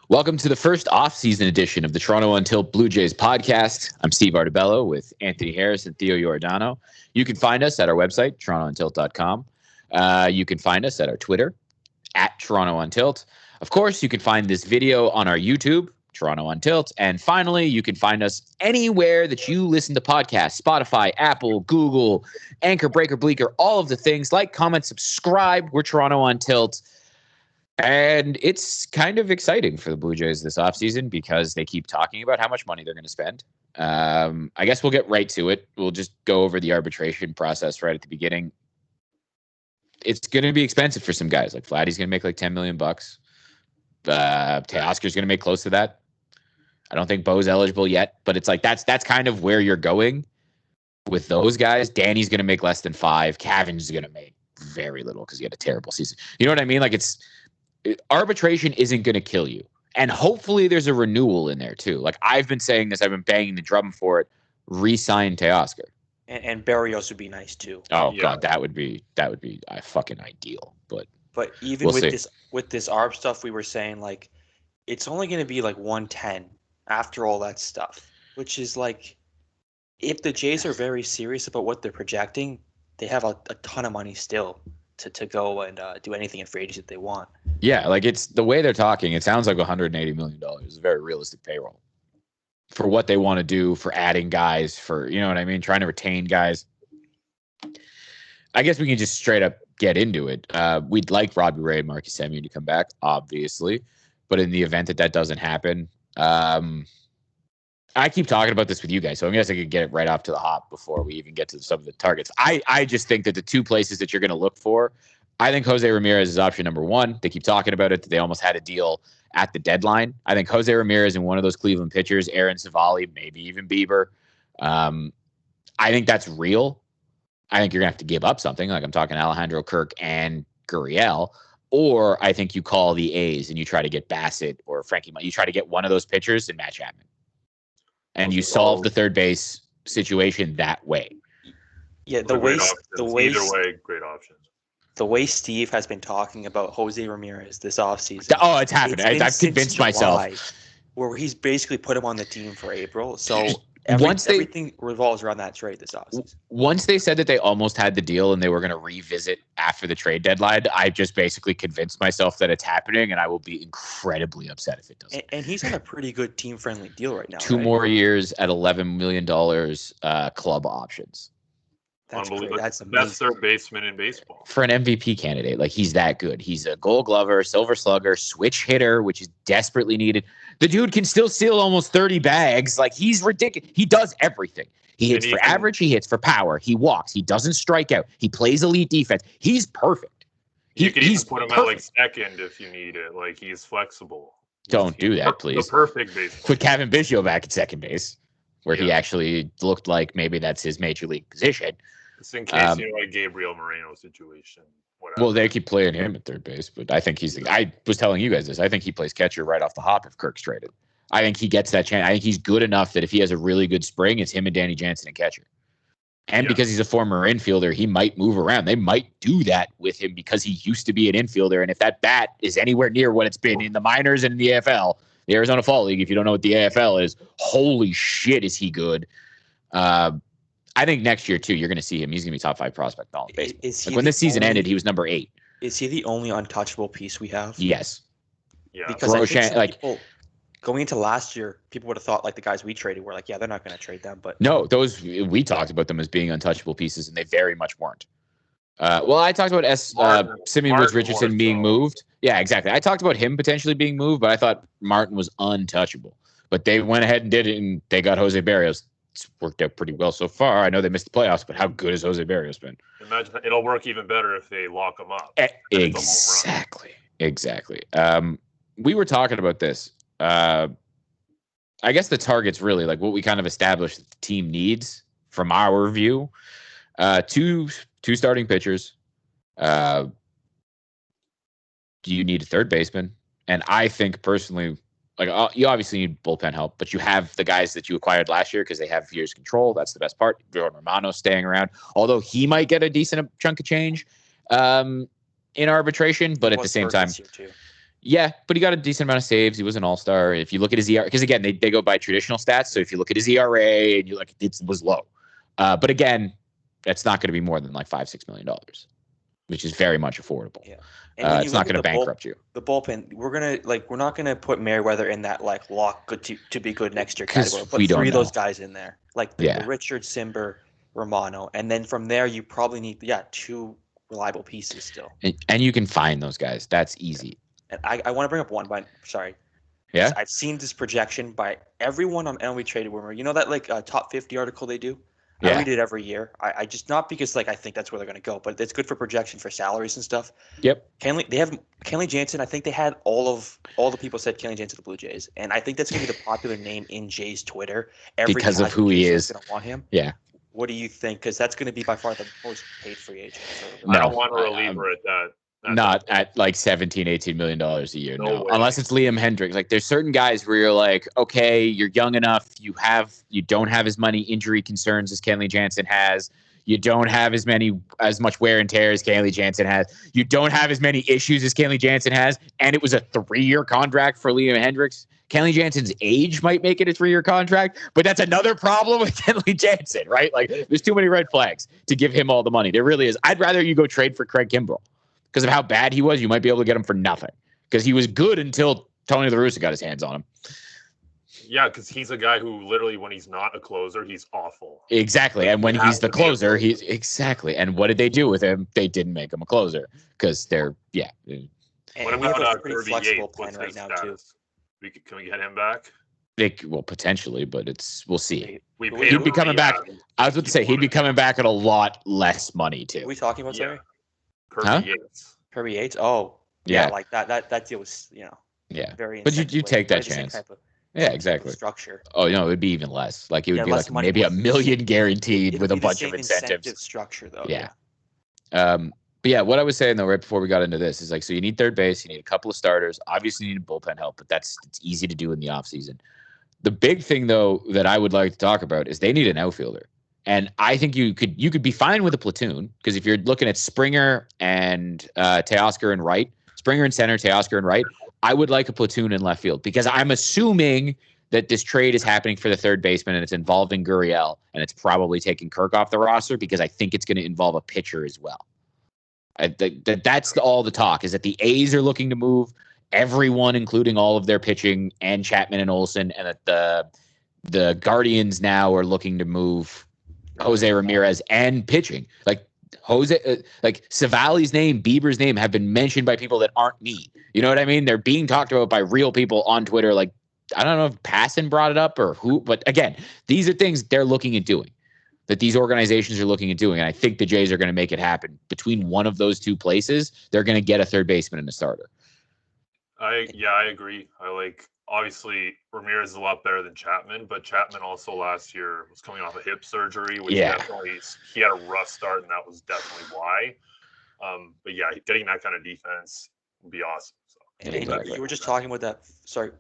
Welcome to the first off-season edition of the Toronto Untitled Blue Jays podcast. I'm Steve Artabello with Anthony Harris and Theo Giordano. You can find us at our website, torontountilt.com. You can find us at our Twitter, at Toronto Untilt. Of course, you can find this video on our YouTube, Toronto Untilt. And finally, you can find us anywhere that you listen to podcasts, Spotify, Apple, Google, Anchor, Breaker, Bleaker, all of the things. Like, comment, subscribe. We're Toronto Untilt. And it's kind of exciting for the Blue Jays this offseason because they keep talking about how much money they're going to spend. I guess we'll get right to it. We'll just go over the arbitration process right at the beginning. It's going to be expensive for some guys. Like Vladdy's going to make like $10 million. Teoscar's going to make close to that. I don't think Bo's eligible yet, but it's like that's kind of where you're going with those guys. Danny's going to make less than $5. Cavan's going to make very little because he had a terrible season. You know what I mean? Like arbitration isn't going to kill you. And hopefully there's a renewal in there too. Like I've been saying this, I've been banging the drum for it. Re-sign Teoscar. And Barrios would be nice too. Oh yeah. God, that would be fucking ideal. But even with this ARB stuff, we were saying like it's only going to be like 110 after all that stuff, which is like if the Jays are very serious about what they're projecting, they have a ton of money still to go and do anything in free agency that they want. Yeah, like it's the way they're talking. It sounds like $180 million is a very realistic payroll for what they want to do, for adding guys, for, you know what I mean, trying to retain guys. I guess we can just straight up get into it. We'd like Robbie Ray and Marcus Semien to come back, obviously, but in the event that doesn't happen, I keep talking about this with you guys, so I guess I could get it right off to the hop before we even get to some of the targets. I just think that the two places that you're going to look for, I think Jose Ramirez is option number one. They keep talking about it. They almost had a deal at the deadline. I think Jose Ramirez and one of those Cleveland pitchers, Aaron Savali, maybe even Bieber. I think that's real. I think you're going to have to give up something. Like I'm talking Alejandro Kirk and Gurriel. Or I think you call the A's and you try to get Bassett or Frankie. You try to get one of those pitchers and Matt Chapman. And you solve the third base situation that way. Yeah, either way, great options. The way Steve has been talking about Jose Ramirez this offseason. Oh, it's happening. I've convinced myself. Where he's basically put him on the team for April. So everything revolves around that trade this offseason. Once they said that they almost had the deal and they were going to revisit after the trade deadline, I just basically convinced myself that it's happening, and I will be incredibly upset if it doesn't. And he's on a pretty good team-friendly deal right now. Two more years at $11 million club options. That's unbelievable. That's the best third baseman in baseball. For an MVP candidate, like he's that good. He's a Gold Glover, Silver Slugger, switch hitter, which is desperately needed. The dude can still steal almost 30 bags. Like he's ridiculous. He does everything. He hits for average. He hits for power. He walks. He doesn't strike out. He plays elite defense. He's perfect. You can even put him at like second if you need it. Like he's flexible. Don't do that, please. The perfect base. Put Kevin Biggio back at second base, where he actually looked like maybe that's his major league position. Just in case, like Gabriel Moreno situation. Whatever. Well, they keep playing him at third base, but I think I was telling you guys this. I think he plays catcher right off the hop if Kirk's traded. I think he gets that chance. I think he's good enough that if he has a really good spring, it's him and Danny Jansen and catcher. And because he's a former infielder, he might move around. They might do that with him because he used to be an infielder. And if that bat is anywhere near what it's been in the minors and in the AFL, the Arizona Fall League, if you don't know what the AFL is, holy shit, is he good. I think next year, too, you're going to see him. He's going to be top 5 prospect in all of baseball. Like when this season ended, he was number 8. Is he the only untouchable piece we have? Yes. Yeah. Because I think people, going into last year, people would have thought like the guys we traded were like, yeah, they're not going to trade them. But no, we talked about them as being untouchable pieces, and they very much weren't. Well, I talked about Semien Woods Richardson being moved. Yeah, exactly. I talked about him potentially being moved, but I thought Martin was untouchable. But they went ahead and did it, and they got Jose Barrios. It's worked out pretty well so far. I know they missed the playoffs, but how good has Jose Barrios been? Imagine it'll work even better if they lock him up. Exactly. We were talking about this. I guess the target's really like what we kind of established that the team needs from our view. Two starting pitchers. You need a third baseman. And I think personally, like you obviously need bullpen help, but you have the guys that you acquired last year because they have years control. That's the best part. Jordan Romano staying around, although he might get a decent chunk of change in arbitration, but at the same time, Yeah, but he got a decent amount of saves. He was an all-star. If you look at his ERA, because again, they go by traditional stats. So if you look at his ERA and you it was low. But again, that's not going to be more than like $5-6 million, which is very much affordable. Yeah. It's not going to bankrupt you. The bullpen, we're not gonna put Merriweather in that like lock good to be good next year category. Put three of those guys in there, like Richard, Simber, Romano, and then from there you probably need 2 reliable pieces still. And you can find those guys. That's easy. And I want to bring up one, but sorry. Yeah. I've seen this projection by everyone on MLB Traded Rumor. You know that like top 50 article they do? I read it every year. I just not because like I think that's where they're going to go, but it's good for projection for salaries and stuff. Yep. They have Kenley Jansen. I think they had all the people said Kenley Jansen to the Blue Jays, and I think that's going to be the popular name in Jays Twitter. Because of who he is. Going to want him. Yeah. What do you think? Because that's going to be by far the most paid free agent. I don't want a reliever at that. Not at like $17-18 million a year. No, unless it's Liam Hendricks. Like there's certain guys where you're like, okay, you're young enough. You don't have as many injury concerns as Kenley Jansen has. You don't have as much wear and tear as Kenley Jansen has. You don't have as many issues as Kenley Jansen has. And it was a 3-year contract for Liam Hendricks. Kenley Jansen's age might make it a 3-year contract, but that's another problem with Kenley Jansen, right? Like there's too many red flags to give him all the money. There really is. I'd rather you go trade for Craig Kimbrell. Because of how bad he was, you might be able to get him for nothing. Because he was good until Tony La Russa got his hands on him. Yeah, because he's a guy who literally, when he's not a closer, he's awful. Exactly. And when he's the closer, he's exactly. And what did they do with him? They didn't make him a closer because they're And what about a pretty flexible plan right now too? Can we get him back? Well, potentially, but we'll see. He'd be coming back. I was about to say he'd be coming back at a lot less money too. Are we talking about Terry? Kirby Yates. Oh, yeah. Like that deal was, very. But you take that chance. Yeah, exactly. Structure. Oh, it would be even less. Like it would be like maybe $1 million guaranteed with a bunch of incentives. Structure though. Yeah. But yeah, what I was saying though, right before we got into this is like, so you need third base, you need a couple of starters. Obviously, you need bullpen help, but it's easy to do in the offseason. The big thing though that I would like to talk about is they need an outfielder. And I think you could be fine with a platoon because if you're looking at Springer and Teoscar in right, Springer in center, Teoscar in right, I would like a platoon in left field because I'm assuming that this trade is happening for the third baseman and it's involving Gurriel and it's probably taking Kirk off the roster because I think it's going to involve a pitcher as well. That's all the talk is that the A's are looking to move everyone, including all of their pitching and Chapman and Olsen, and that the Guardians now are looking to move Jose Ramirez and pitching. Like Savali's name, Bieber's name have been mentioned by people that aren't me. You know what I mean? They're being talked about by real people on Twitter. Like, I don't know if Passan brought it up or who, but again, these are things they're looking at doing, that these organizations are looking at doing. And I think the Jays are going to make it happen. Between one of those two places, they're going to get a third baseman and a starter. I agree. Obviously, Ramirez is a lot better than Chapman, but Chapman also last year was coming off a hip surgery, which definitely he had a rough start, and that was definitely why. But yeah, getting that kind of defense would be awesome. So. And you were just talking about that. Sorry,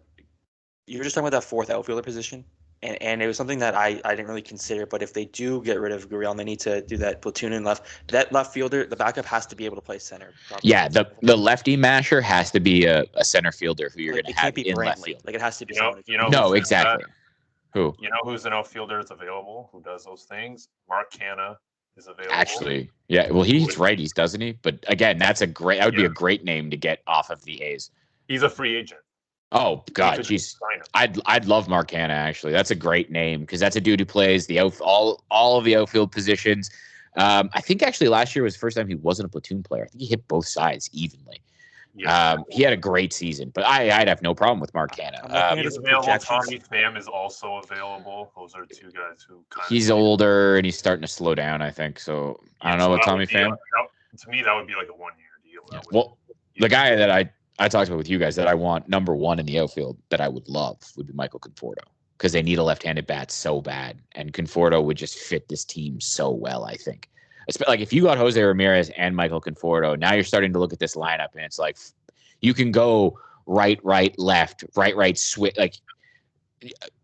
you were just talking about that fourth outfielder position, and it was something that I didn't really consider. But if they do get rid of Gurriel, and they need to do that platoon in left. That left fielder, the backup has to be able to play center. Probably. Yeah, the lefty masher has to be a center fielder who you're going to have in left field. Like it has to be. No, exactly. Who? You know who's an outfielder that's available? Who does those things? Mark Canha is available. Actually, yeah. Well, he's righties, doesn't he? But again, that would be a great name to get off of the A's. He's a free agent. Oh God, jeez, I'd love Mark Canha actually. That's a great name because that's a dude who plays all of the outfield positions. I think actually last year was the first time he wasn't a platoon player. I think he hit both sides evenly. Yeah. He had a great season, but I'd have no problem with Mark Canha. He's available. Tommy Pham is also available. Those are two guys who he's older and he's starting to slow down, I think. So I don't know what Tommy Pham. To me, that would be like a 1-year deal. Yeah. Well, the guy that I talked about with you guys that I want number one in the outfield that I would love would be Michael Conforto because they need a left-handed bat so bad. And Conforto would just fit this team so well, I think. Like if you got Jose Ramirez and Michael Conforto, now you're starting to look at this lineup and it's like you can go right, left, right, switch. Like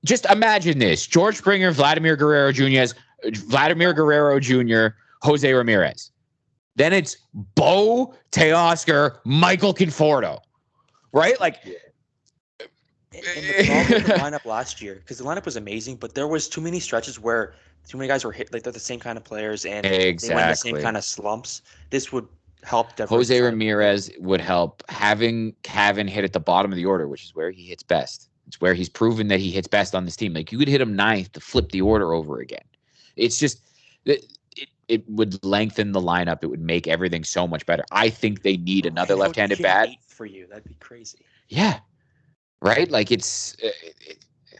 just imagine this. George Springer, Vladimir Guerrero Jr., Jose Ramirez. Then it's Bo, Teoscar, Michael Conforto. right? Like, and the problem with the lineup last year, because the lineup was amazing, but there was too many stretches where too many guys were hit, like they're the same kind of players, and they went in the same kind of slumps. This would help. Jose Ramirez would help. Having Cavan hit at the bottom of the order, which is where he hits best. It's where he's proven that he hits best on this team. Like, you could hit him ninth to flip the order over again. It's just it would lengthen the lineup. It would make everything so much better. I think they need another left-handed bat for you. That'd be crazy. Yeah, right. Like, it's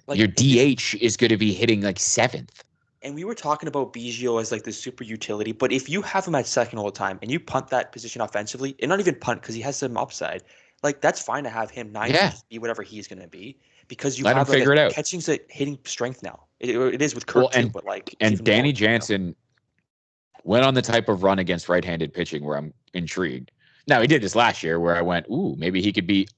like, your DH is going to be hitting like seventh. And we were talking about Biggio as like the super utility, but if you have him at second all the time and you punt that position offensively, and not even punt because he has some upside, like, that's fine to have him ninth and just be whatever he's going to be, because you let have him figure it out. Catching's a hitting strength now. It is with Kirk too, but like, and Danny Jansen went on the type of run against right-handed pitching where I'm intrigued. Now, he did this last year where I went, ooh, maybe he could be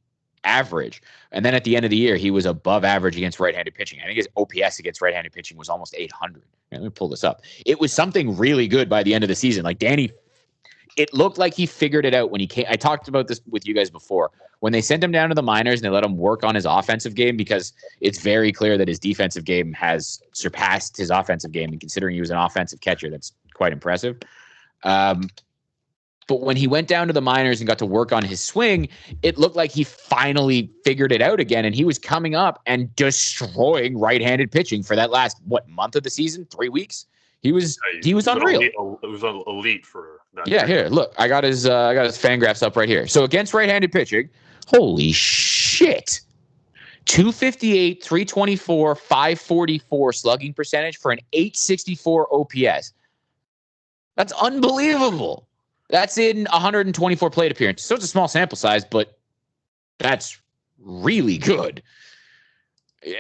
average. And then at the end of the year, he was above average against right-handed pitching. I think his OPS against right-handed pitching was almost 800. Let me pull this up. It was something really good by the end of the season. Like, Danny, it looked like he figured it out when he came. I talked about this with you guys before. When they sent him down to the minors and they let him work on his offensive game, because it's very clear that his defensive game has surpassed his offensive game. And considering he was an offensive catcher, that's quite impressive. But when he went down to the minors and got to work on his swing, it looked like he finally figured it out again. And he was coming up and destroying right-handed pitching for that last, month of the season? 3 weeks? He was unreal. It was elite for that. Yeah, here, look, I got his Fangraphs up right here. So against right-handed pitching, holy shit. 258, 324, 544 slugging percentage for an 864 OPS. That's unbelievable. That's in 124 plate appearances. So it's a small sample size, but that's really good.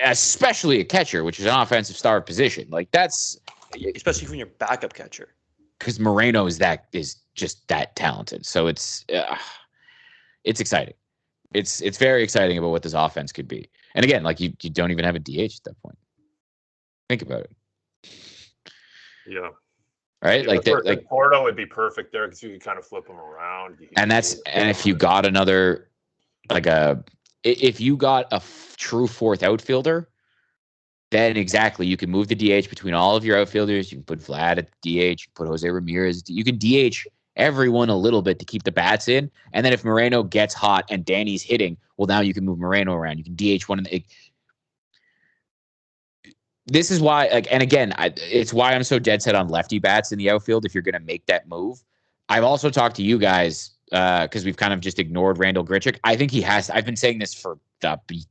Especially a catcher, which is an offensive star position. Like, that's... Especially from your backup catcher. Because Moreno is just that talented. So it's exciting. It's very exciting about what this offense could be. And again, like, you don't even have a DH at that point. Think about it. Yeah. Right? Yeah, Conforto would be perfect there because you can kind of flip him around. And if you got another, if you got a true fourth outfielder, then exactly, you can move the DH between all of your outfielders. You can put Vlad at the DH, you can put Jose Ramirez. You can DH everyone a little bit to keep the bats in. And then if Moreno gets hot and Danny's hitting, well, now you can move Moreno around. You can DH one of the... This is why, and again, it's why I'm so dead set on lefty bats in the outfield if you're going to make that move. I've also talked to you guys because we've kind of just ignored Randall Grichik. I think he has. I've been saying this for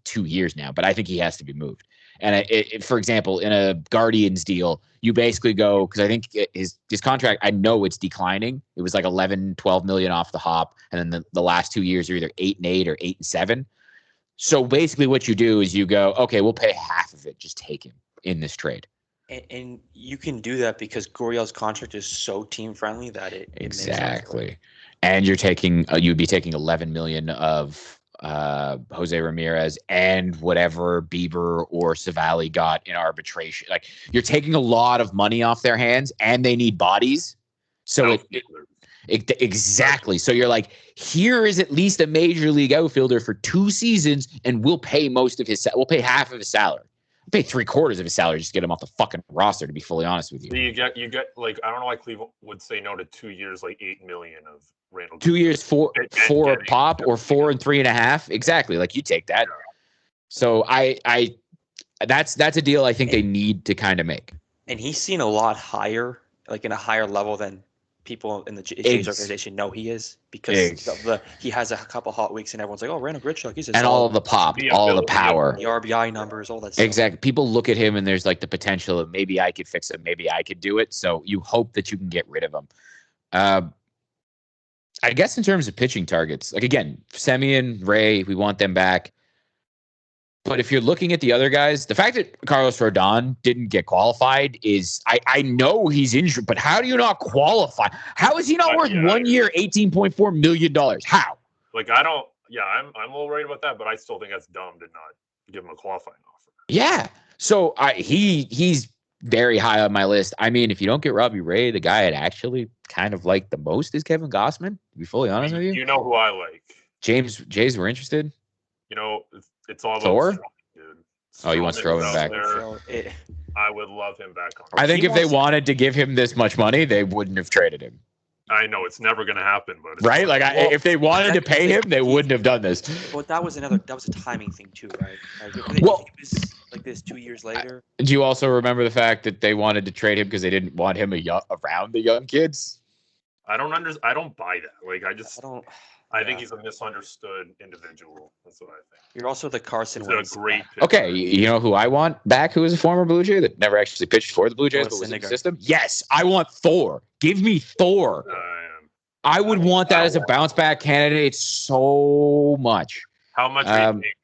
2 years now, but I think he has to be moved. And for example, in a Guardians deal, you basically go, because I think his contract, I know it's declining. It was like 11, 12 million off the hop. And then the last 2 years are either 8 and 8 or 8 and 7. So basically what you do is you go, okay, we'll pay half of it. Just take him in this trade. And you can do that because Gurriel's contract is so team friendly that it exactly. And you'd be taking 11 million of Jose Ramirez and whatever Bieber or Savali got in arbitration. Like, you're taking a lot of money off their hands, and they need bodies. So exactly. So you're like, here is at least a major league outfielder for 2 seasons, and we'll pay we'll pay half of his salary. We'll pay 3/4 of his salary just to get him off the fucking roster, to be fully honest with you. So you get like, I don't know why Cleveland would say no to 2 years, like $8 million of Randall. 2 years, four a pop, or 4 and 3.5. Exactly. Like, you take that. Yeah. So that's a deal I think they need to kind of make. And he's seen a lot higher, like in a higher level than people in the Jays organization know he is, because he has a couple hot weeks and everyone's like, oh, Randall Grichik, he's all the pop, all the power, the RBI numbers, all that stuff. Exactly. People look at him and there's like the potential of maybe I could fix him, maybe I could do it. So you hope that you can get rid of him. I guess in terms of pitching targets, like, again, Semien, Ray, we want them back. But if you're looking at the other guys, the fact that Carlos Rodon didn't get qualified is, I know he's injured, but how do you not qualify? How is he not worth 1 year, $18.4 million? How? Like, I'm a little worried about that, but I still think that's dumb to not give him a qualifying offer. Yeah. So he's very high on my list. I mean, if you don't get Robbie Ray, the guy I'd actually kind of like the most is Kevin Gossman, to be fully honest with you. You know who I like. Jays were interested? It's all about Thor? Stroman, dude. Oh, you want Stroman back? I would love him back on. I think if they wanted to give him this much money, they wouldn't have traded him. I know it's never going to happen, but right? Like, if they wanted to pay him, they wouldn't have done this. But that was a timing thing too, right? Like, if they do this 2 years later. Do you also remember the fact that they wanted to trade him because they didn't want him around the young kids? I don't buy that. Like, I think he's a misunderstood individual. That's what I think. You're also the Carson. He's a great pitcher. Okay, you know who I want back, who is a former Blue Jay that never actually pitched for the Blue Jays, but was in the system? Yes, I want Thor. Give me Thor. I would want that as a bounce back candidate so much. How much would you take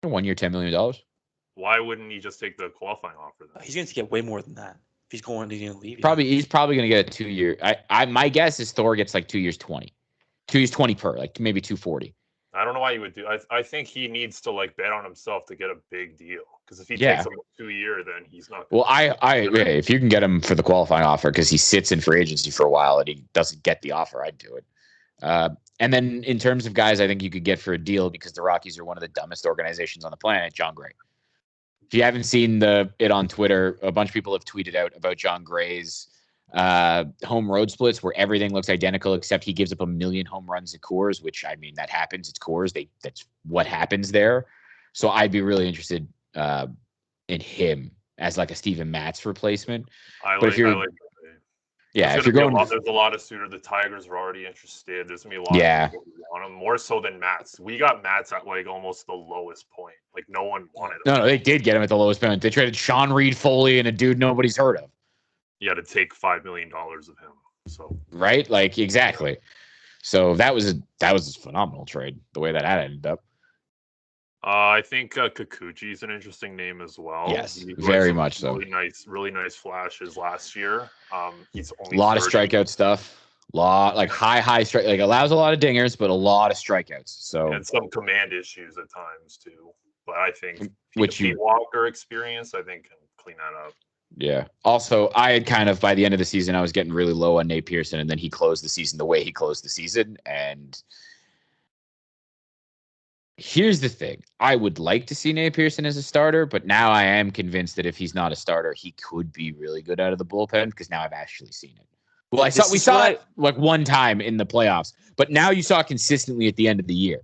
him? 1 year, $10 million. Why wouldn't he just take the qualifying offer then? He's going to get way more than that. If he's going to leave. He's probably going to get a 2 year. My guess is Thor gets like 2 years 20. 2 years 20 per, like maybe 240. I don't know why you would do. I think he needs to like bet on himself to get a big deal. Because if he takes a 2 year, then he's not. Well, if you can get him for the qualifying offer because he sits in free agency for a while and he doesn't get the offer, I'd do it. And then in terms of guys, I think you could get for a deal because the Rockies are one of the dumbest organizations on the planet. John Gray. If you haven't seen it on Twitter, a bunch of people have tweeted out about John Gray's home road splits where everything looks identical except he gives up 1 million home runs at Coors, which I mean that happens. It's Coors. That's what happens there. So I'd be really interested in him as like a Steven Matz replacement. If you're going, there's a lot of suitors. The Tigers are already interested. There's gonna be a lot of people who want him more so than Matz. We got Matz at like almost the lowest point. Like no one wanted him. No, they did get him at the lowest point. They traded Sean Reed Foley and a dude nobody's heard of. You had to take $5 million of him. So right, like exactly. So that was a phenomenal trade. The way that ended up. I think Kikuchi is an interesting name as well. Yes, very much so. Really nice flashes last year. He's only a lot of strikeout stuff. Like high strike, like allows a lot of dingers, but a lot of strikeouts. So and some command issues at times too. But I think Walker experience, I think, can clean that up. Yeah. Also, I had kind of by the end of the season, I was getting really low on Nate Pearson, and then he closed the season the way he closed the season. And here's the thing. I would like to see Nate Pearson as a starter, but now I am convinced that if he's not a starter, he could be really good out of the bullpen because now I've actually seen it. Well, we saw it like one time in the playoffs, but now you saw it consistently at the end of the year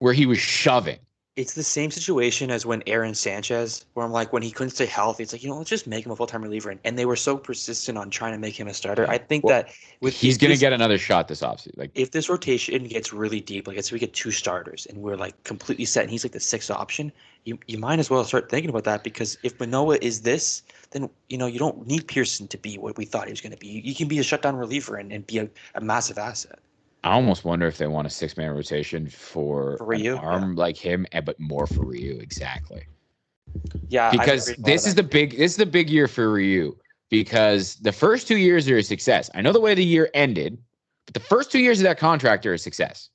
where he was shoving. It's the same situation as when Aaron Sanchez, where I'm like, when he couldn't stay healthy, it's like, let's just make him a full-time reliever. And they were so persistent on trying to make him a starter. I think that he's going to get another shot this offseason. Like, if this rotation gets really deep, like let's say we get 2 starters and we're like completely set and he's like the 6th option, you might as well start thinking about that because if Manoah is this, then, you don't need Pearson to be what we thought he was going to be. You can be a shutdown reliever and be a massive asset. I almost wonder if they want a 6-man rotation for Ryu, an arm like him, but more for Ryu. Exactly. Yeah, because this is the big year for Ryu because the first 2 years are a success. I know the way the year ended, but the first 2 years of that contract are a success.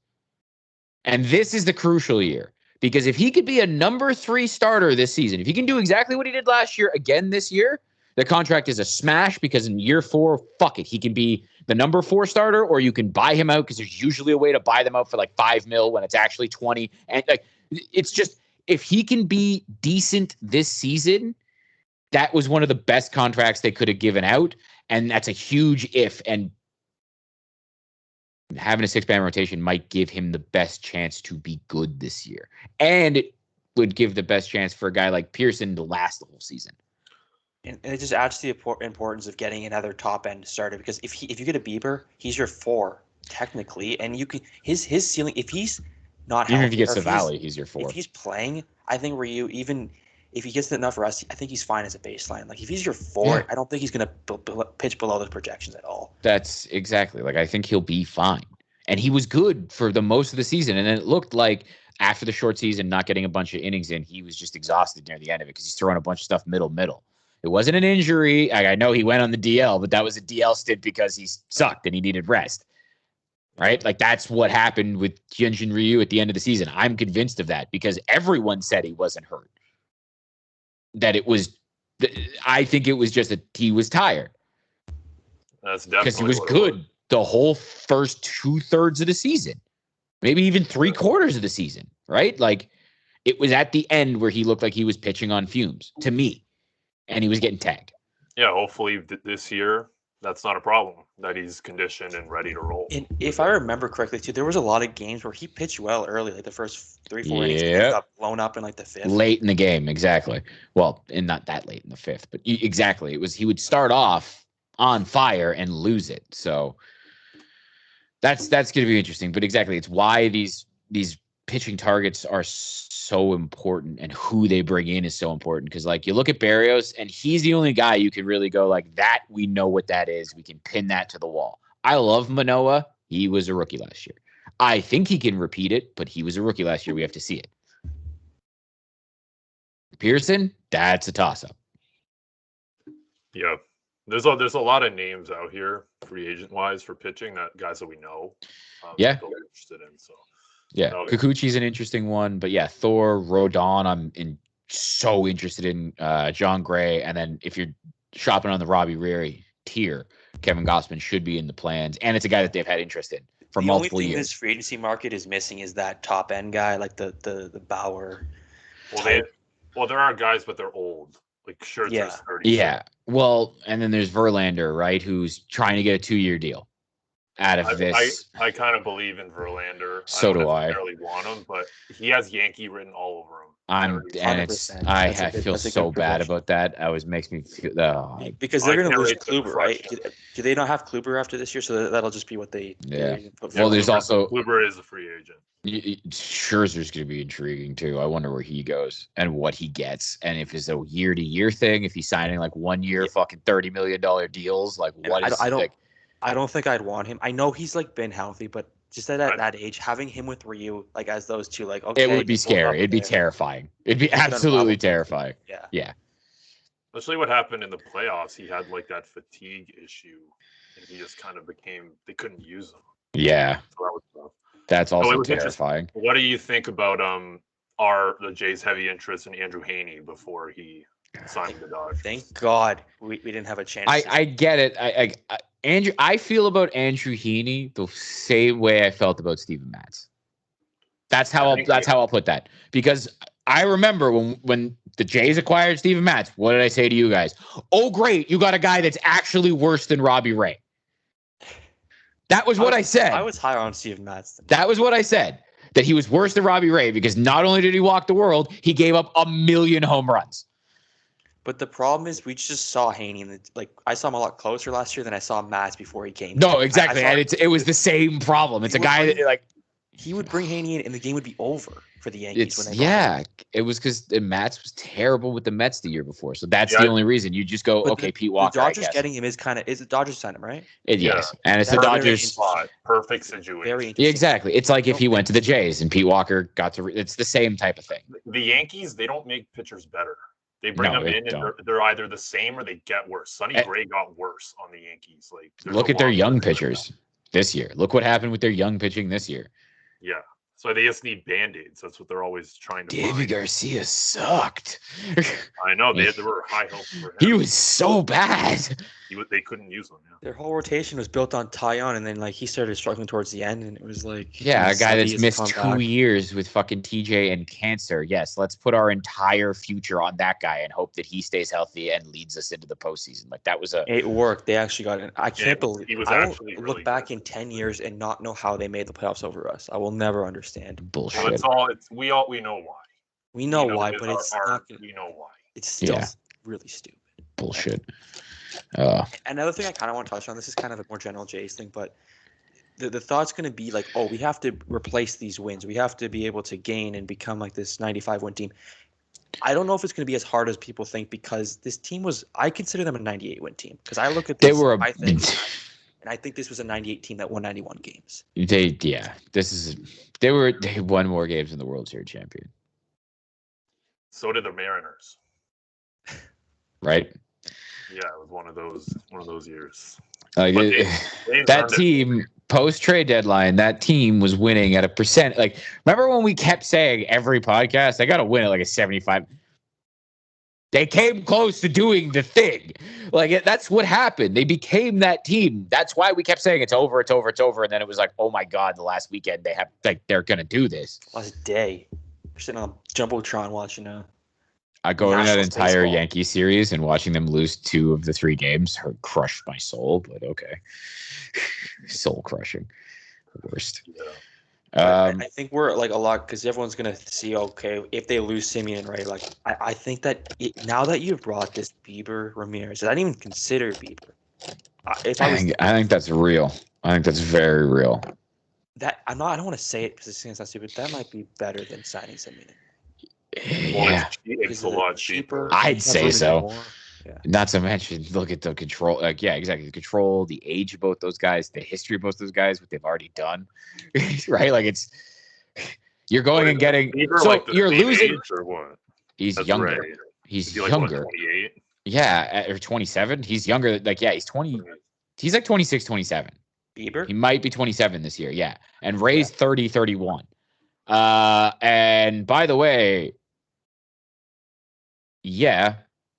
And this is the crucial year because if he could be a number 3 starter this season, if he can do exactly what he did last year again this year, the contract is a smash because in year 4, fuck it, he can be the number 4 starter, or you can buy him out because there's usually a way to buy them out for like $5 million when it's actually 20. And like, it's just, if he can be decent this season, that was one of the best contracts they could have given out. And that's a huge if. And having a 6-man rotation might give him the best chance to be good this year. And it would give the best chance for a guy like Pearson to last the whole season. And it just adds to the importance of getting another top end starter because if you get a Bieber, he's your 4 technically, and you can his ceiling if he's not even healthy, if he gets to Valley, he's your 4. If he's playing, I think Ryu, even if he gets enough rest, I think he's fine as a baseline. Like if he's your 4, I don't think he's gonna pitch below those projections at all. That's exactly like I think he'll be fine, and he was good for the most of the season, and then it looked like after the short season, not getting a bunch of innings in, he was just exhausted near the end of it because he's throwing a bunch of stuff middle. It wasn't an injury. I know he went on the DL, but that was a DL stint because he sucked and he needed rest. Right? Like that's what happened with Hyunjin Ryu at the end of the season. I'm convinced of that because everyone said he wasn't hurt. That it was, I think it was just that he was tired. That's definitely because he was good the whole first 2/3 of the season. maybe even 3/4 of the season, right? Like it was at the end where he looked like he was pitching on fumes to me, and he was getting tagged. Yeah, hopefully this year that's not a problem, that he's conditioned and ready to roll. And if I remember correctly, too, there was a lot of games where he pitched well early, like the first 3-4 innings, and then got blown up in like the 5th. Late in the game, exactly. Well, and not that late in the 5th, but exactly. It was he would start off on fire and lose it. So that's going to be interesting. But exactly, it's why these pitching targets are so important, and who they bring in is so important. Because like you look at Berrios, and he's the only guy you can really go like that. We know what that is. We can pin that to the wall. I love Manoah. He was a rookie last year. I think he can repeat it, but he was a rookie last year. We have to see it. Pearson, that's a toss-up. Yeah. There's a lot of names out here, free agent-wise, for pitching, that guys that we know. Yeah. That we're interested in, so. Yeah, Kikuchi's an interesting one, but yeah, Thor, Rodon, I'm so interested in John Gray, and then if you're shopping on the Robbie Ray tier, Kevin Gossman should be in the plans, and it's a guy that they've had interest in for multiple years. The only thing this free agency market is missing is that top end guy, like the Bauer. Well, there are guys, but they're old. Like Scherzer's 30. Yeah, well, and then there's Verlander, right, who's trying to get a 2-year deal out of this. I kind of believe in Verlander. So do I. I don't necessarily want him, but he has Yankee written all over him. I feel so bad about that. Makes me feel because they're going to lose Kluber, right? Do they not have Kluber after this year? So that'll just be what they. Yeah. Well, there's also Kluber is a free agent. Scherzer's going to be intriguing too. I wonder where he goes and what he gets, and if it's a year-to-year thing, if he's signing like 1 year fucking $30 million deals, like what is I don't think I'd want him. I know he's like been healthy, but just at that age, having him with Ryu, like as those two, like okay, it would be scary. It'd be terrifying. It'd be absolutely terrifying. Yeah. Especially what happened in the playoffs. He had like that fatigue issue, and he just kind of they couldn't use him. Yeah. So that was tough. That's also terrifying. What do you think about the Jays' heavy interest in Andrew Heaney before he signed the Dodgers? Thank God we didn't have a chance. I get it. I feel about Andrew Heaney the same way I felt about Steven Matz. That's how I'll put that. Because I remember when the Jays acquired Steven Matz, what did I say to you guys? Oh, great, you got a guy that's actually worse than Robbie Ray. That was what I said. I was higher on Steven Matz. That was what I said. That he was worse than Robbie Ray because not only did he walk the world, he gave up 1 million home runs. But the problem is, we just saw Heaney, I saw him a lot closer last year than I saw Matz before he came. No, exactly, and it was the same problem. It's a guy that he would bring Heaney in, and the game would be over for the Yankees. It was because Matz was terrible with the Mets the year before, so that's the only reason. You just go, okay, Pete Walker. The Dodgers getting him is the Dodgers signed him, right? Yes, and it's the Dodgers. Perfect situation. Very interesting. Exactly. It's like if he went to the Jays and Pete Walker got to. It's the same type of thing. The Yankees, they don't make pitchers better. They bring them in, and they're either the same or they get worse. Sonny Gray got worse on the Yankees. Look at their young pitchers this year. Look what happened with their young pitching this year. Yeah. So they just need Band-Aids. That's what they're always trying to David Garcia sucked. I know. They were high hopes for him. He was so bad. They couldn't use him. Yeah. Their whole rotation was built on Taillon, and then he started struggling towards the end, and it was like... Yeah, a guy that's missed 2 years with fucking TJ and cancer. Yes, let's put our entire future on that guy and hope that he stays healthy and leads us into the postseason. That was It worked. They actually got it. I can't believe... He was I actually will look back in 10 years and not know how they made the playoffs over us. I will never understand. Bullshit. We know why. We know why, but it's not... We know why. It's still really stupid. Bullshit. Another thing I kind of want to touch on, this is kind of a more general Jays thing, but the thought's going to be we have to replace these wins. We have to be able to gain and become this 95-win team. I don't know if it's going to be as hard as people think, because this team I consider them a 98-win team, because I look at this, and I think this was a 98 team that won 91 games. They won more games than the World Series champion. So did the Mariners. Right? Yeah, it was one of those years. That team post-trade deadline, that team was winning at a percent. Remember when we kept saying every podcast, I got to win at a 75. They came close to doing the thing. Like, that's what happened. They became that team. That's why we kept saying it's over, it's over, it's over. And then it was like, oh my God, the last weekend they're going to do this. Last day. We're sitting on Jumbotron watching I go in that entire baseball. Yankee series and watching them lose 2 of the 3 games crushed my soul, but okay. Soul crushing. The worst. Yeah. I think we're like a lot because everyone's gonna see if they lose Semien, right? Like I think that now that you've brought this Bieber Ramirez, I didn't even consider Bieber. I think that's real. I think that's very real. I don't want to say it because it seems not stupid. That might be better than signing Semien. Yeah, it's a lot cheaper. I'd say so. Yeah. Not to mention, look at the control. Yeah, exactly. The control, the age of both those guys, the history of both those guys, what they've already done, right? Like you're going and getting. So like you're losing. Or what? He's That's younger. right. He's like, younger. 28. Yeah, or 27. He's younger. Like he's 20. He's like 26, 27. Bieber. He might be 27 this year. Yeah, and Ray's 30, 31. And by the way, yeah.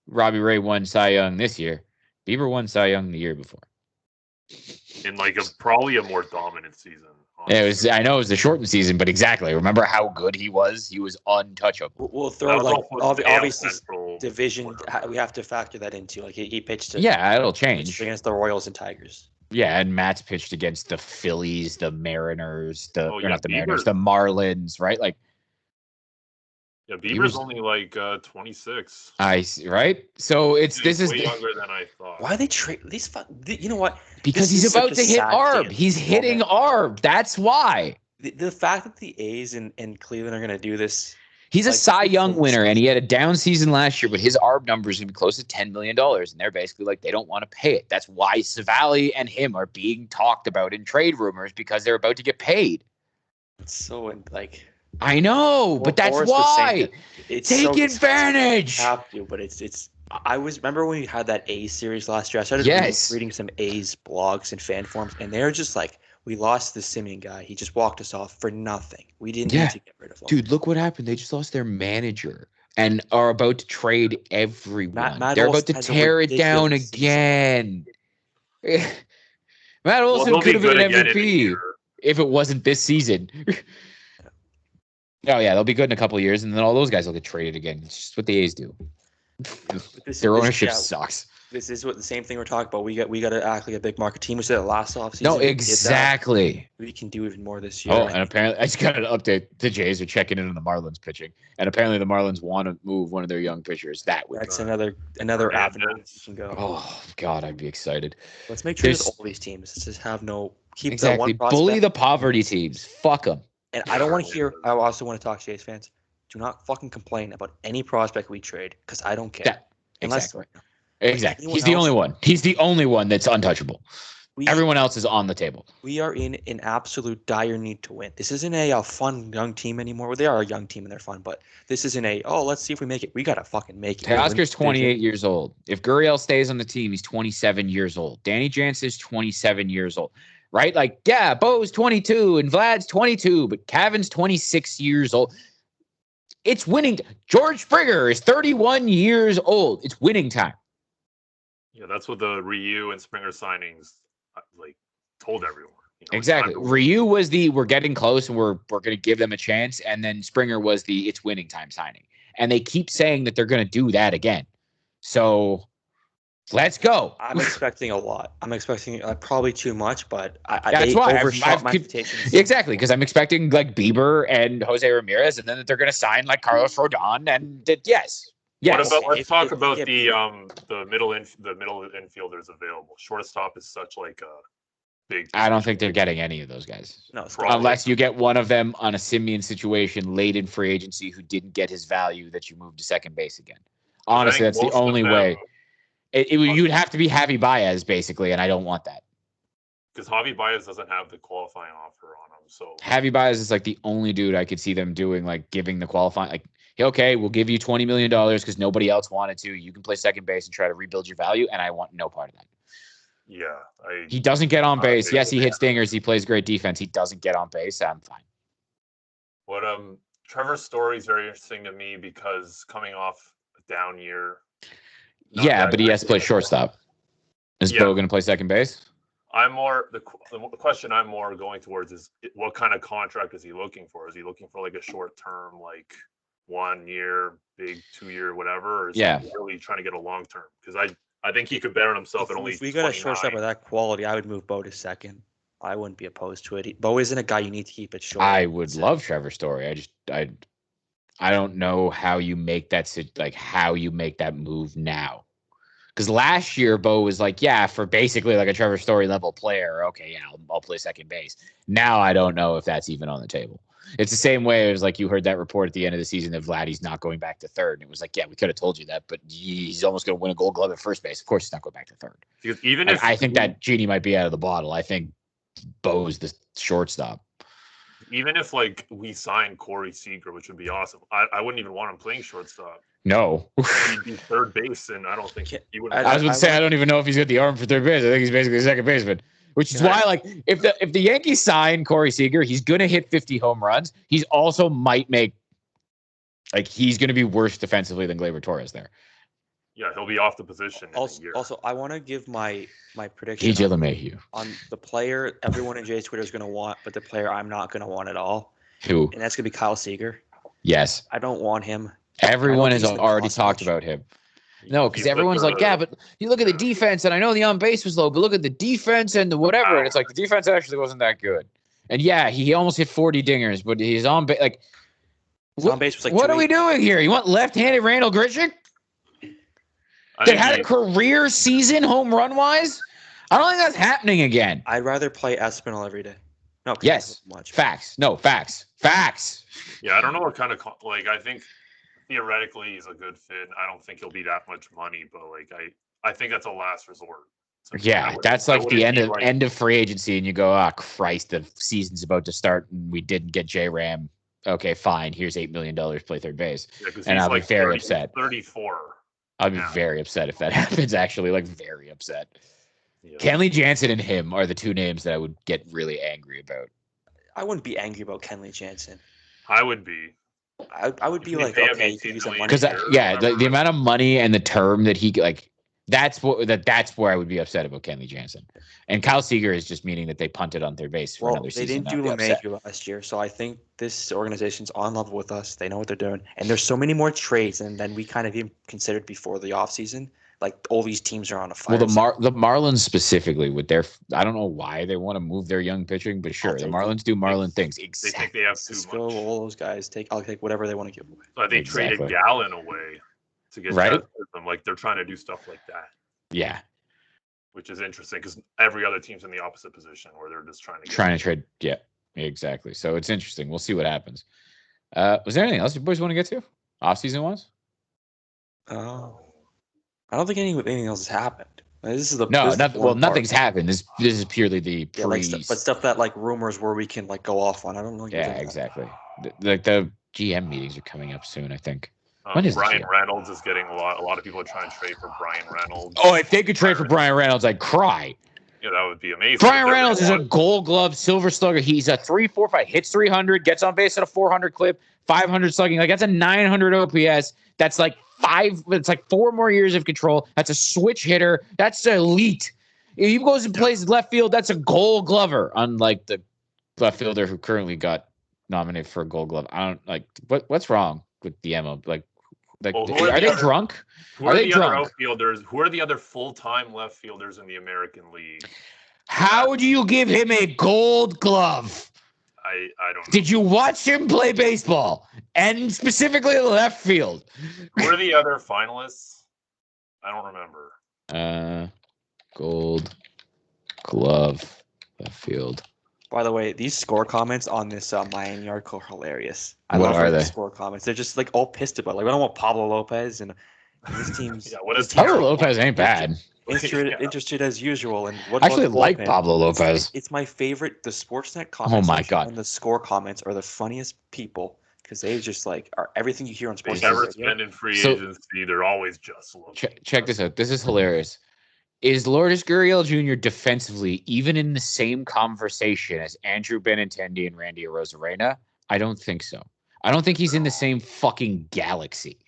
Robbie Ray won Cy Young this year. Bieber won Cy Young the year before. In like probably a more dominant season. Honestly. I know it was the shortened season, but exactly. Remember how good he was? He was untouchable. We'll throw obviously division. We have to factor that into like he pitched. It'll change against the Royals and Tigers. Yeah, and Matt's pitched against the Phillies, the Mariners, not the Bieber, Mariners, the Marlins, right? Like. Yeah, Bieber's only like 26. Right? So this is way younger than I thought. Why they trade these? You know what? Because he's about to hit ARB. He's hitting ARB. That's why. The fact that the A's and Cleveland are going to do this. He's a Cy Young winner, and he had a down season last year, but his ARB number is going to be close to $10 million, and they're basically like, they don't want to pay it. That's why Savali and him are being talked about in trade rumors because they're about to get paid. It's so like. I know, but that's why. Take advantage. You have to, but it's. I remember when we had that A's series last year. I started reading some A's blogs and fan forums, and they're just like, we lost the Semien guy. He just walked us off for nothing. We didn't need to get rid of him. Dude, look what happened. They just lost their manager and are about to trade everyone. They're about to tear it down again. Matt Olson could have been an MVP if it wasn't this season. Oh, yeah, they'll be good in a couple of years, and then all those guys will get traded again. It's just what the A's do. Their ownership sucks. This is what the same thing we're talking about. We got to act like a big market team. We said it last offseason. No, exactly. We can do even more this year. Oh, and apparently, I just got an update. The Jays are checking in on the Marlins pitching, and apparently the Marlins want to move one of their young pitchers. That's another avenue you can go. Oh God, I'd be excited. Let's make sure that all these teams just have keep the one prospect. Bully the poverty teams. Fuck them. And I don't want to hear. I also want to talk to Jays fans. Do not fucking complain about any prospect we trade because I don't care. Exactly. He's the only one. He's the only one that's untouchable. Everyone else is on the table. We are in an absolute dire need to win. This isn't a fun young team anymore. Well, they are a young team and they're fun, but this isn't let's see if we make it. We got to fucking make it. Teoscar's 28 years old. If Gurriel stays on the team, he's 27 years old. Danny Jansen's 27 years old. Right? Like, yeah, Bo's 22 and Vlad's 22, but Cavan's 26 years old. It's winning. George Springer is 31 years old. It's winning time. Yeah, that's what the Ryu and Springer signings told everyone. Exactly. Ryu was we're getting close and we're going to give them a chance, and then Springer was it's winning time signing. And they keep saying that they're going to do that again. So let's go. I'm expecting a lot. I'm expecting probably too much, but that's why overshot my expectations. Exactly, because I'm expecting like Bieber and Jose Ramirez, and then that they're going to sign like Carlos Rodon, and yes. What about? Let's talk about the middle infielders available. Shortstop is such like a big. I don't think they're getting any of those guys. No, unless you get one of them on a Semien situation late in free agency who didn't get his value that you moved to second base again. Honestly, that's the only way. You'd have to be Javi Baez, basically, and I don't want that. Because Javi Baez doesn't have the qualifying offer on him. So Javi Baez is like the only dude I could see them doing, like giving the qualifying. Like, okay, we'll give you $20 million because nobody else wanted to. You can play second base and try to rebuild your value, and I want no part of that. Yeah. He doesn't get on base. Yes, he hits dingers. He plays great defense. He doesn't get on base. I'm fine. What Trevor's story is very interesting to me because coming off a down year. Yeah, but he has to play shortstop. Is Bo going to play second base? The question I'm more going towards is what kind of contract is he looking for? Is he looking for like a short term, like 1 year, big 2 year, whatever? Or is he really trying to get a long term? Because I think he could bet on himself at only. If we got a shortstop of that quality, I would move Bo to second. I wouldn't be opposed to it. Bo isn't a guy you need to keep it short. I would love Trevor Story. I don't know how you make that move now. Because last year, Bo was like, yeah, for basically like a Trevor Story level player, okay, yeah, I'll play second base. Now I don't know if that's even on the table. It's the same way as like you heard that report at the end of the season that Vladdy's not going back to third. And it was like, yeah, we could have told you that, but he's almost going to win a Gold Glove at first base. Of course, he's not going back to third. Because even if I think that genie might be out of the bottle. I think Bo's the shortstop. Even if like we sign Corey Seeger, which would be awesome, I wouldn't even want him playing shortstop. No, he'd be third base, and I don't think he would. I was going to say I don't even know if he's got the arm for third base. I think he's basically a second baseman, which is why like if the Yankees sign Corey Seager, he's going to hit 50 home runs. He's also might make he's going to be worse defensively than Gleyber Torres there. Yeah, he'll be off the position. Also, I want to give my prediction AJ LeMahieu on the player everyone in Jay's Twitter is going to want, but the player I'm not going to want at all. Who? And that's going to be Kyle Seeger. Yes. I don't want him. Everyone has already talked about him. No, because everyone's like, yeah, but you look at the defense, and I know the on base was low, but look at the defense and the whatever, and it's like the defense actually wasn't that good. And yeah, he almost hit 40 dingers, but he's on base on base was like what are we doing here? You want left-handed Randall Grichik? That had a career season home run wise? I don't think that's happening again. I'd rather play Espinal every day. No, yes. Much. Facts. No, facts. Facts. Yeah, I don't know what kind of I think theoretically he's a good fit. I don't think he'll be that much money, but I think that's a last resort. So yeah, that's like the end of free agency, and you go, oh Christ, the season's about to start, and we didn't get J-Ram. Okay, fine. Here's $8 million. Play third base, and I'll be very upset. 34. I'll be very upset if that happens. Actually, very upset. Yeah. Kenley Jansen and him are the two names that I would get really angry about. I wouldn't be angry about Kenley Jansen. I would be. I would be like, okay, you can use that money. Because the amount of money and the term that he that's where I would be upset about Kenley Jansen. And Kyle Seager is just meaning that they punted on third base for another season. They didn't do LeMahieu last year, so I think this organization's on level with us. They know what they're doing, and there's so many more trades than we kind of even considered before the offseason. Like all these teams are on a fire. Well, the Marlins specifically with their, I don't know why they want to move their young pitching, but sure, the Marlins do Marlin things. Exactly. They think they have too much. All those guys I'll take whatever they want to give away. So they traded Gallen away to get them. Like they're trying to do stuff like that. Yeah. Which is interesting because every other team's in the opposite position where they're just trying to trade. Yeah, exactly. So it's interesting. We'll see what happens. Was there anything else you boys want to get to? Off-season ones? Oh. I don't think anything else has happened. This is nothing's happened. This is purely the but stuff that rumors where we can go off on. I don't know. Yeah, exactly. The GM meetings are coming up soon, I think. When is Brian Reynolds is getting a lot of people are trying to trade for Brian Reynolds. Oh, if they could trade for Brian Reynolds, I'd cry. Yeah, that would be amazing. Brian Reynolds is a Gold Glove, Silver Slugger. He's a 3-4-5, hits 300, gets on base at a 400 clip, 500 slugging. That's a 900 OPS. That's it's 4 more years of control. That's a switch hitter. That's elite. If he goes and plays left field, that's a Gold Glover. Unlike the left fielder who currently got nominated for a Gold Glove. I don't what's wrong with the MO? Are they drunk? Who are they drunk? Other outfielders? Who are the other full-time left fielders in the American League? How do you give him a Gold Glove? I don't know. Did you watch him play baseball? And specifically left field. Who are the other finalists? I don't remember. Gold Glove left field. By the way, these score comments on this Miami article are hilarious. I love the score comments. They're just all pissed about. We don't want Pablo Lopez and his team's. Pablo Lopez ain't bad. Interested as usual. And I actually like Pablo Lopez. It's my favorite. The Sportsnet comments. Oh my god! And the score comments are the funniest people because they just are everything you hear on Sportsnet. They never spend in free agency. They're always just looking. Check this out. This is hilarious. Is Lourdes Gurriel Jr. defensively even in the same conversation as Andrew Benintendi and Randy Arozarena? I don't think so. I don't think he's in the same fucking galaxy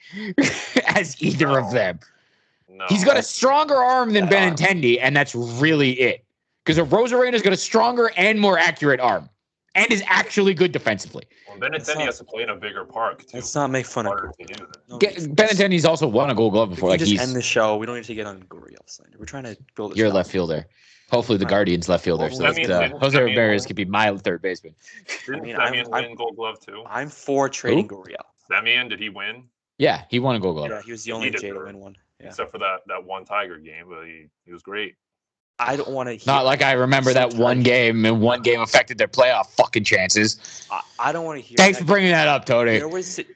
as either of them. No. He's got a stronger arm than Benintendi, and that's really it. Because Rosarena's got a stronger and more accurate arm, and is actually good defensively. Well, Benintendi has to play in a bigger park, too. Let's not make fun of Benintendi's also won a Gold Glove before. We can just end the show. We don't need to get on Gurriel's. We're trying to build a You're a left fielder. Hopefully the Guardians left fielder. So Jose Ramirez could be my third baseman. Semien win Gold Glove, too? I'm for trading Gurriel. Semien, did he win? Yeah, he won a Gold Glove. Yeah, he was the only J to win one. Yeah. Except for that one Tiger game, but he was great. I don't want to hear. Not like I remember that one game, and one game affected their playoff fucking chances. I don't want to hear. Thanks for bringing that up, Tony.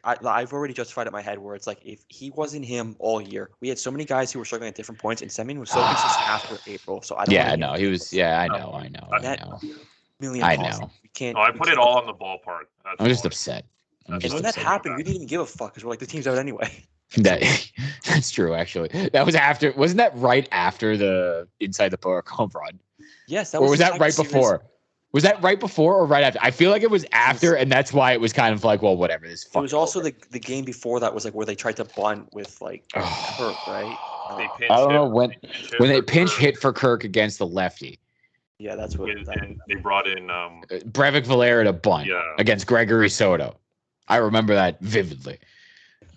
I've already justified it in my head where it's like if he wasn't him all year, we had so many guys who were struggling at different points, and Semien was so consistent after April. So I don't. Yeah, no, he was. Yeah, I know. I know. We can't. I put it all on the ballpark. I'm just upset. And when that happened, we didn't even give a fuck because we're like the team's out anyway. That's true, actually. That was after. Wasn't that right after the inside the park home run? Yes, that was. Or was that right before? Was that right before or right after? I feel like it was after, and that's why it was kind of like, well, whatever. This. It was also the game before that was like where they tried to bunt with like Kirk, right? I don't know when they pinch hit for Kirk against the lefty. Yeah, that's what. And they brought in Brevik Valera to bunt against Gregory Soto. I remember that vividly.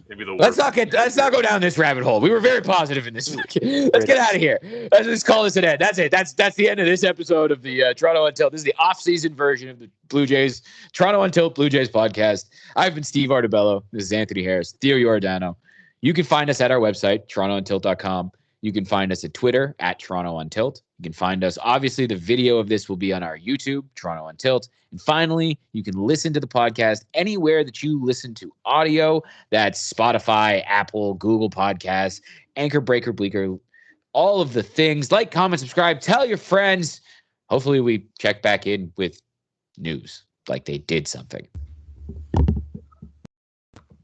Maybe the let's not go down this rabbit hole. We were very positive in this. Let's get out of here. Let's just call this an end. That's it. That's the end of this episode of the Toronto Untitled. This is the off-season version of the Blue Jays Toronto Untitled Blue Jays podcast. I've been Steve Artabello. This is Anthony Harris, Theo Giordano. You can find us at our website, TorontoUntilt.com. You can find us at Twitter at Toronto Untilt. You can find us. Obviously, the video of this will be on our YouTube, Toronto Untilt. And finally, you can listen to the podcast anywhere that you listen to audio. That's Spotify, Apple, Google Podcasts, Anchor, Breaker, Bleaker, all of the things. Like, comment, subscribe, tell your friends. Hopefully, we check back in with news, like they did something.